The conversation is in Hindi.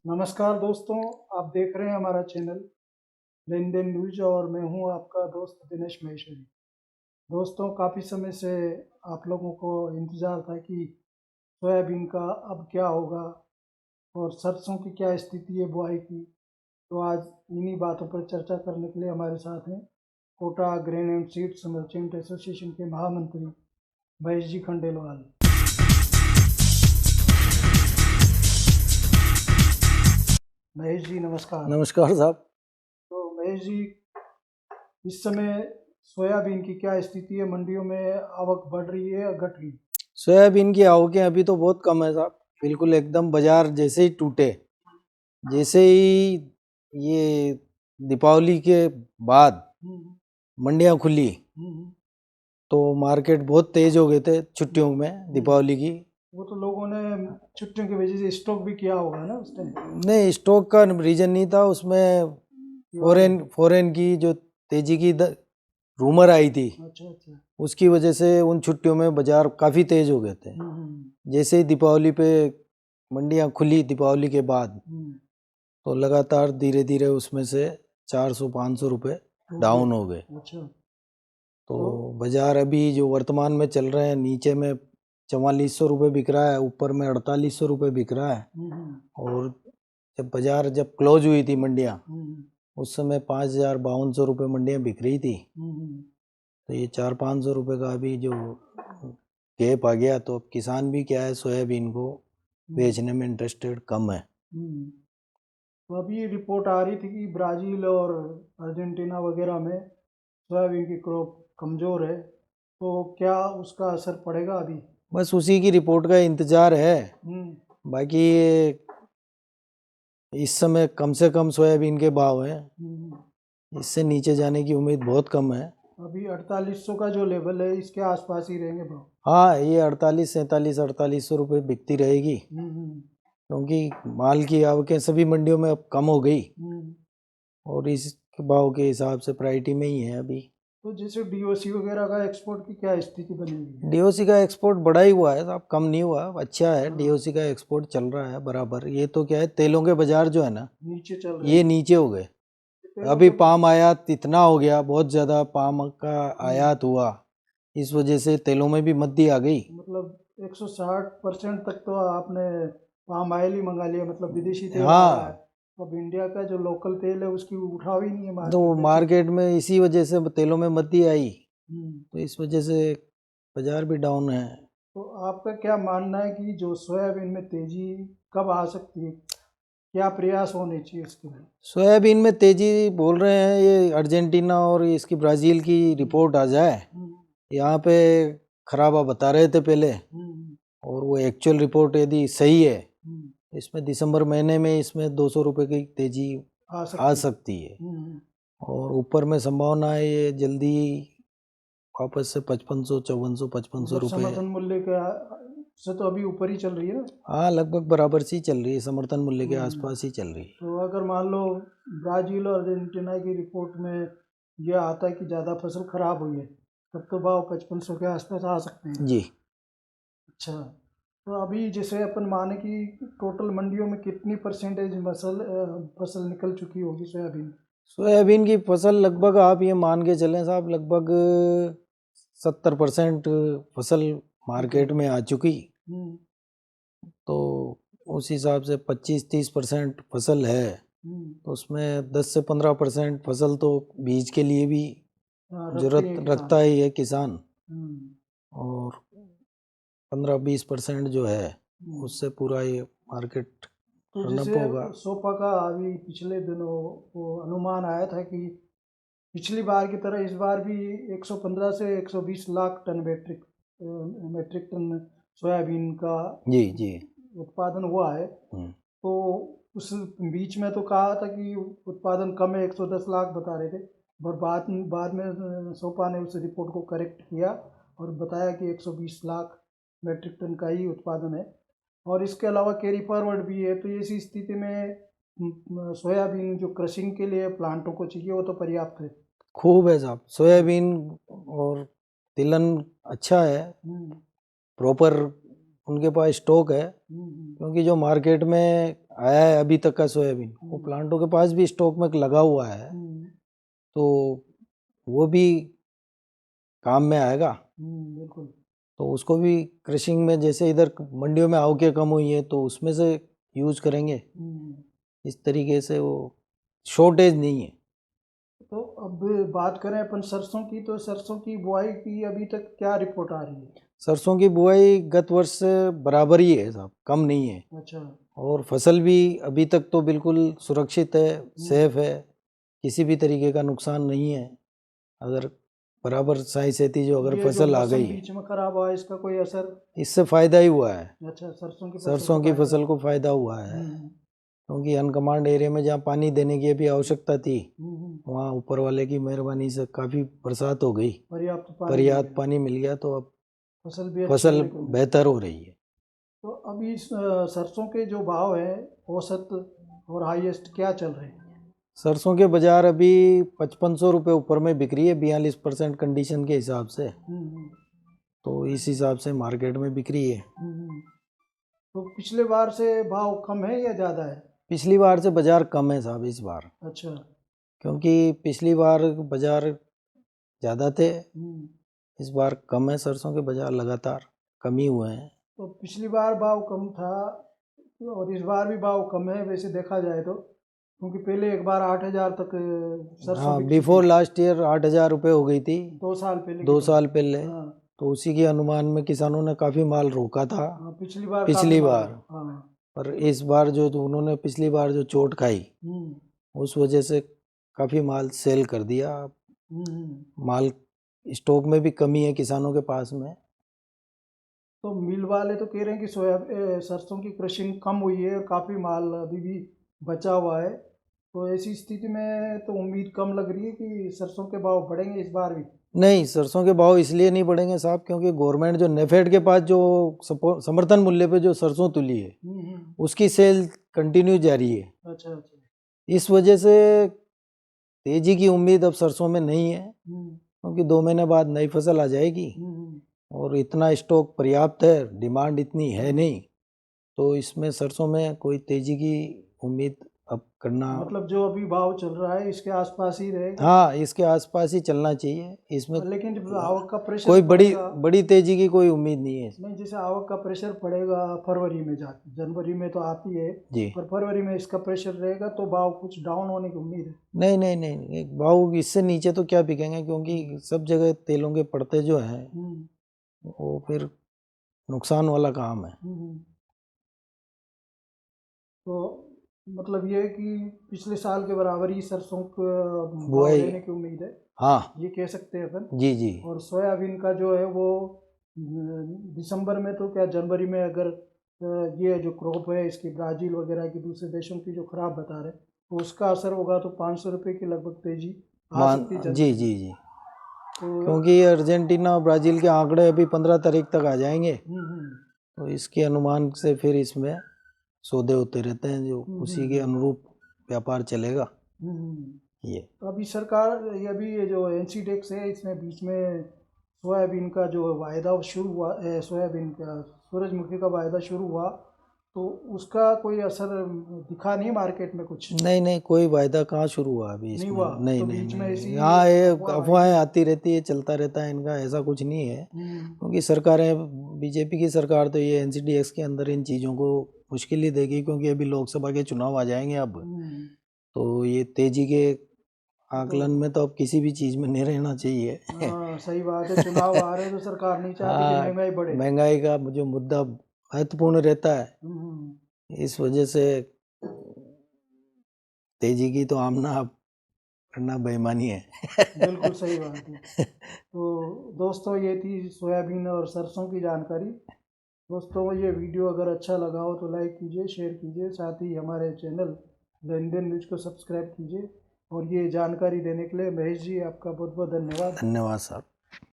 नमस्कार दोस्तों, आप देख रहे हैं हमारा चैनल लेन देन न्यूज और मैं हूं आपका दोस्त दिनेश महेश्वरी। दोस्तों, काफ़ी समय से आप लोगों को इंतज़ार था कि सोयाबीन का अब क्या होगा और सरसों की क्या स्थिति है बुआई की। तो आज इन्हीं बातों पर चर्चा करने के लिए हमारे साथ हैं Kota grain and seeds merchant association के महामंत्री महेश जी खंडेलवाल। महेश जी नमस्कार। नमस्कार साहब। तो महेश जी, इस समय सोयाबीन की क्या स्थिति है? मंडियों में आवक बढ़ रही है या घट रही है? सोयाबीन की आवकें अभी तो बहुत कम है साहब, बिल्कुल एकदम बाजार जैसे ही टूटे, जैसे ही ये दीपावली के बाद हम्म, मंडियां खुली हम्म, तो मार्केट बहुत तेज हो गए थे छुट्टियों में हम्म। दीपावली की। वो तो लोगों ने छुट्टियों की वजह से स्टॉक भी किया होगा ना उस टाइम। नहीं, स्टॉक का रीजन नहीं था उसमें, दिवाली। फॉरेन की जो तेजी की रूमर आई थी, अच्छा अच्छा। उसकी वजह से उन छुट्टियों में बाजार काफ़ी तेज हो गए थे। जैसे ही दीपावली पे मंडियां खुली दीपावली के बाद, हम्म। तो लगातार धीरे धीरे उसमें से 400-500 रुपये हो डाउन गए। हो गए। अच्छा। तो तो बाजार अभी जो वर्तमान में चल रहे हैं, नीचे में 4400 रुपये बिक रहा है, ऊपर में 4800 रुपये बिक रहा है। और जब क्लोज हुई थी मंडियां, उस समय 5052 रुपये मंडियां बिक रही थी। तो ये 400-500 रुपये का अभी जो गैप आ गया, तो अब किसान भी क्या है, सोयाबीन को बेचने में इंटरेस्टेड कम है। तो अभी ये रिपोर्ट आ रही थी कि ब्राज़ील और अर्जेंटीना वगैरह में सोयाबीन की क्रॉप कमज़ोर है, तो क्या उसका असर पड़ेगा अभी? बस उसी की रिपोर्ट का इंतजार है। बाकी ये इस समय कम से कम सोयाबीन के भाव हैं, इससे नीचे जाने की उम्मीद बहुत कम है। अभी 4800 का जो लेवल है इसके आसपास ही रहेंगे भाव। हाँ, ये 4800 रुपये बिकती रहेगी, क्योंकि माल की आवकें सभी मंडियों में अब कम हो गई और इस भाव के हिसाब से प्रायोरिटी में ही है अभी। तो जैसे डीओसी वगैरह का एक्सपोर्ट की क्या स्थिति बनी हुई है? डीओसी का एक्सपोर्ट बढ़ा ही हुआ है साहब, कम नहीं हुआ, अच्छा है। डीओसी का एक्सपोर्ट चल रहा है बराबर। ये तो क्या है, तेलों के बाजार जो है ना, नीचे चल रहे ये हैं। नीचे हो गए। तेलों अभी के पाम आयात इतना हो गया, बहुत ज़्यादा पाम का आयात हुआ, इस वजह से तेलों में भी मंदी आ गई। मतलब 160% तक तो आपने पाम ऑयल ही मंगा लिया, मतलब विदेशी तेल आ रहा है। हाँ, अब इंडिया का जो लोकल तेल है उसकी उठाव ही नहीं है तो मार्केट में मार्केट में इसी वजह से तेलों में मंदी आई, हम्म। तो इस वजह से बाजार भी डाउन है। तो आपका क्या मानना है कि जो सोयाबीन में तेजी कब आ सकती है? क्या प्रयास होने चाहिए इसके लिए? सोयाबीन में तेजी बोल रहे हैं, ये अर्जेंटीना और इसकी ब्राज़ील की रिपोर्ट आ जाए। यहाँ पे खराबा बता रहे थे पहले, और वो एक्चुअल रिपोर्ट यदि सही है, इसमें दिसंबर महीने में इसमें 200 रुपये की तेजी आ सकती है। और ऊपर में संभावना है ये जल्दी वापस से 5500, 5400, 5500 रुपये। समर्थन मूल्य का से तो अभी ऊपर ही चल रही है ना? हाँ, लगभग बराबर सी चल रही है, समर्थन मूल्य के आसपास ही चल रही है। तो अगर मान लो ब्राजील और अर्जेंटीना की रिपोर्ट में यह आता है कि ज़्यादा फसल खराब हुई है, तब तो भाव 5500 के आसपास आ सकते हैं। जी। अच्छा। तो अभी जैसे अपन माने कि टोटल मंडियों में कितनी परसेंटेज फसल निकल चुकी होगी सोयाबीन? सोयाबीन की फसल लगभग आप ये मान के चलें साहब, लगभग 70% फसल मार्केट में आ चुकी। तो उस हिसाब से 25-30% फसल है, तो उसमें 10 से 15% फसल तो बीज के लिए भी जरूरत रखता ही है किसान, और 15-20% जो है उससे पूरा ये मार्केट तो रन अप जैसे होगा। सोपा का अभी पिछले दिनों वो अनुमान आया था कि पिछली बार की तरह इस बार भी 115 से 120 lakh ton metric ton soybean का जी जी। उत्पादन हुआ है। तो उस बीच में तो कहा था कि उत्पादन कम है, 110 लाख बता रहे थे, और बाद में सोपा ने उस रिपोर्ट को करेक्ट किया और बताया कि 120 लाख मेट्रिक टन का ही उत्पादन है। और इसके अलावा कैरी फॉरवर्ड भी है। तो ऐसी स्थिति में सोयाबीन जो क्रशिंग के लिए प्लांटों को चाहिए वो तो पर्याप्त है। खूब है साहब, सोयाबीन और तिलहन अच्छा है, प्रॉपर उनके पास स्टॉक है, क्योंकि जो मार्केट में आया है अभी तक का सोयाबीन, वो प्लांटों के पास भी स्टॉक में लगा हुआ है, तो वो भी काम में आएगा। बिल्कुल। तो उसको भी क्रशिंग में, जैसे इधर मंडियों में आवकें कम हुई है तो उसमें से यूज करेंगे। इस तरीके से वो शॉर्टेज नहीं है। तो अब बात करें अपन सरसों की, तो सरसों की बुआई की अभी तक क्या रिपोर्ट आ रही है? सरसों की बुआई गत वर्ष से बराबर ही है साहब, कम नहीं है। अच्छा। और फसल भी अभी तक तो बिल्कुल सुरक्षित है, सेफ है, किसी भी तरीके का नुकसान नहीं है। अगर बराबर सही सेती जो अगर ये जो फसल आ मौसम गई है, बीच में खराब हुआ, इसका कोई असर? इससे फायदा ही हुआ है। अच्छा, सरसों की सरसों की फसल को फायदा हुआ है, क्योंकि अनकमांड एरिया में जहाँ पानी देने की अभी आवश्यकता थी, वहाँ ऊपर वाले की मेहरबानी से काफी बरसात हो गई, पर्याप्त पानी मिल गया, तो अब फसल भी फसल बेहतर हो रही है। तो अभी सरसों के जो भाव है औसत और हाईएस्ट क्या चल रहे हैं? सरसों के बाजार अभी 5500 रुपये ऊपर में बिक रही है, 42% कंडीशन के हिसाब से। तो इस हिसाब से मार्केट में बिक रही है। तो पिछले बार से भाव कम है या ज़्यादा है? पिछली बार से बाजार कम है साहब इस बार। अच्छा। क्योंकि पिछली बार बाजार ज़्यादा थे, इस बार कम है। सरसों के बाजार लगातार कम ही हुए हैं। तो पिछली बार भाव कम था और इस बार भी भाव कम है वैसे देखा जाए तो, क्योंकि पहले एक बार 8000 तक सरसों हाँ, बिफोर लास्ट ईयर 8000 रुपये हो गई थी, 2 साल पहले। 2 साल पहले। तो उसी के अनुमान में किसानों ने काफ़ी माल रोका था पिछली बार। पर इस बार जो उन्होंने पिछली बार जो चोट खाई, उस वजह से काफ़ी माल सेल कर दिया। माल स्टॉक में भी कमी है किसानों के पास में। तो मिल वाले तो कह रहे हैं कि सरसों की क्रशिंग कम हुई है और काफ़ी माल अभी भी बचा हुआ है। तो ऐसी स्थिति में तो उम्मीद कम लग रही है कि सरसों के भाव बढ़ेंगे इस बार भी। नहीं, सरसों के भाव इसलिए नहीं बढ़ेंगे साहब, क्योंकि गवर्नमेंट जो नेफेड के पास जो समर्थन मूल्य पे जो सरसों तुली है, उसकी सेल कंटिन्यू जारी है। अच्छा। इस वजह से तेजी की उम्मीद अब सरसों में नहीं है, क्योंकि 2 महीने बाद नई फसल आ जाएगी और इतना स्टॉक पर्याप्त है, डिमांड इतनी है नहीं, तो इसमें सरसों में कोई तेजी की उम्मीद अब करना, मतलब जो अभी भाव चल रहा है इसके आसपास ही रहेगा। हाँ, इसके आसपास ही चलना चाहिए। इसमें लेकिन जब आवक का प्रेशर कोई बड़ी तेजी की कोई उम्मीद नहीं है। नहीं, जैसे आवक का प्रेशर पड़ेगा फरवरी में जाके, जनवरी में तो आती है जी, पर फरवरी में इसका प्रेशर रहेगा तो भाव कुछ डाउन होने की उम्मीद है? नहीं नहीं नहीं, नहीं, भाव इससे नीचे तो क्या बिकेंगे, क्योंकि सब जगह तेलों के पड़ते जो हैं वो फिर नुकसान वाला काम है। तो मतलब ये है कि पिछले साल के बराबर ही सरसों को भाव बुआई रहने की उम्मीद है, हाँ, ये कह सकते हैं अपन। जी जी। और सोयाबीन का जो है वो दिसंबर में तो क्या जनवरी में अगर ये जो क्रॉप है इसकी ब्राज़ील वगैरह की दूसरे देशों की जो ख़राब बता रहे तो उसका असर होगा, तो 500 रुपये की लगभग तेजी आ सकती है। जी जी जी, क्योंकि अर्जेंटीना और ब्राज़ील के आंकड़े अभी 15 तारीख तक आ जाएंगे, तो इसके अनुमान से फिर इसमें सौदे होते रहते हैं, जो उसी के अनुरूप व्यापार चलेगा। ये तो अभी सरकार, ये जो एनसीडेक्स है इसमें बीच में सोयाबीन का जो वायदा शुरू हुआ, सोयाबीन का सूरजमुखी का वायदा शुरू हुआ, तो उसका कोई असर दिखा नहीं मार्केट में कुछ? नहीं, कोई वायदा कहाँ शुरू हुआ अभी इसमें? नहीं तो नहीं बीच में ऐसी हाँ, ये अफवाहें आती रहती है, चलता रहता है इनका, ऐसा कुछ नहीं है। क्योंकि सरकारें, बीजेपी की सरकार तो ये एनसीडीएक्स के अंदर इन चीज़ों को मुश्किल ही देगी, क्योंकि अभी लोकसभा के चुनाव आ जाएंगे अब, तो ये तेजी के आकलन में तो अब किसी भी चीज़ में नहीं रहना चाहिए। सही बात है, चुनाव आ रहे हैं तो सरकार नहीं चाहती कि महंगाई बढ़े। महंगाई का जो मुद्दा महत्वपूर्ण रहता है, इस वजह से तेजी की तो आमना करना बेईमानी है। बिल्कुल सही बात है। तो दोस्तों, ये थी सोयाबीन और सरसों की जानकारी। दोस्तों, ये वीडियो अगर अच्छा लगा हो तो लाइक कीजिए, शेयर कीजिए, साथ ही हमारे चैनल द इंडियन न्यूज़ को सब्सक्राइब कीजिए। और ये जानकारी देने के लिए महेश जी आपका बहुत बहुत धन्यवाद। धन्यवाद साहब।